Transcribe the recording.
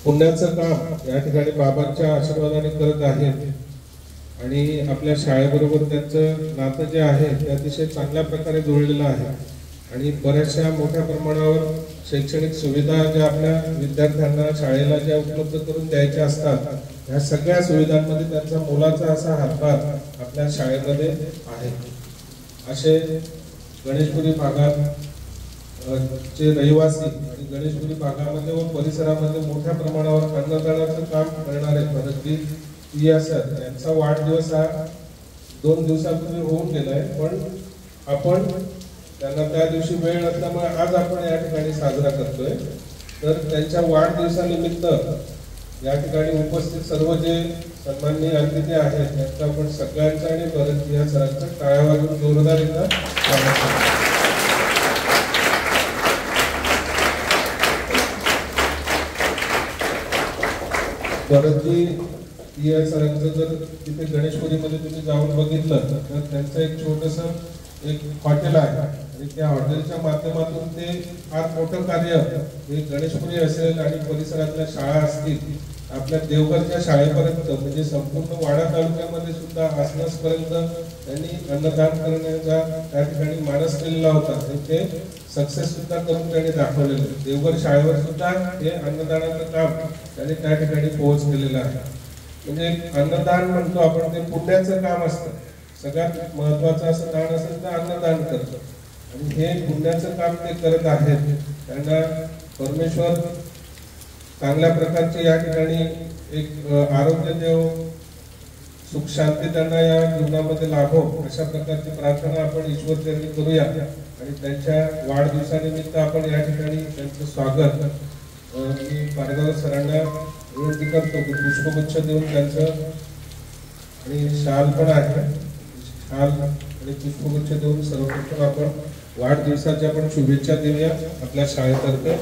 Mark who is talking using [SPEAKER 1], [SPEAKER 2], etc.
[SPEAKER 1] पुण्याचं काम या ठिकाणी बाबांच्या आशीर्वादाने करत आहेत आणि आपल्या शाळेबरोबर त्यांचं नातं जे आहे ते अतिशय चांगल्या प्रकारे जोडलेलं आहे आणि बऱ्याचशा मोठ्या प्रमाणावर शैक्षणिक सुविधा ज्या आपल्या विद्यार्थ्यांना शाळेला ज्या उपलब्ध करून द्यायच्या असतात ह्या सगळ्या सुविधांमध्ये त्यांचा मोलाचा असा हातभार आपल्या शाळेमध्ये आहे। असे गणेशपुरी भागात चे रहिवासी आणि गणेशपुरी भागामध्ये व परिसरामध्ये मोठ्या प्रमाणावर अन्नदानाचं काम करणारे भरतजी सर यांचा वाढदिवस हा 2 दिवसापूर्वी होऊन गेलाय, पण आपण त्यांना त्या दिवशी वेळ नसल्यामुळे आज आपण या ठिकाणी साजरा करतोय। तर त्यांच्या वाढदिवसानिमित्त या ठिकाणी उपस्थित सर्व जे सन्माननीय अतिथी आहेत त्यांचा आपण सगळ्यांचा आणि भरतजी सरांचा टाळ्या वाजवून जोरदाररित्या स्वागत करतो। भरतजी सरांचं जर तिथे गणेशपुरीमध्ये तुम्ही जाऊन बघितलं तर त्यांचं एक छोटंसं एक हॉटेल आहे आणि त्या हॉटेलच्या माध्यमातून ते फार मोठं कार्य हे गणेशपुरी असेल आणि परिसरातल्या शाळा असतील आपल्या देवघरच्या शाळेपर्यंत म्हणजे संपूर्ण वाडा तालुक्यामध्ये सुद्धा आसनसपर्यंत त्यांनी अन्नदान करण्याचा त्या ठिकाणी मानस केलेला होता। ते सक्सेस सुद्धा करून त्यांनी दाखवलेलं आहे। देवघर शाळेवर सुद्धा हे अन्नदानाचं काम त्यांनी त्या ठिकाणी पोहोच केलेलं आहे। म्हणजे अन्नदान म्हणतो आपण ते पुण्याचं काम असतं, सगळ्यात महत्वाचं असं दान असेल तर अन्नदान करतो आणि हे पुण्याचं काम ते करत आहेत। त्यांना परमेश्वर चांगल्या प्रकारचे या ठिकाणी एक आरोग्य देव, सुख शांती त्यांना या जीवनामध्ये लाभो अशा प्रकारची प्रार्थना आपण ईश्वरचरणी करूया आणि त्यांच्या वाढदिवसानिमित्त आपण या ठिकाणी त्यांचं स्वागत मी पारगाव सरांना विनंती करतो की पुष्पगुच्छ देऊन त्यांचं आणि शाल पण आहे, शाल आणि पुष्पगुच्छ देऊन सर्वप्रथम आपण वाढदिवसाच्या आपण शुभेच्छा देऊया आपल्या शाळेतर्फे।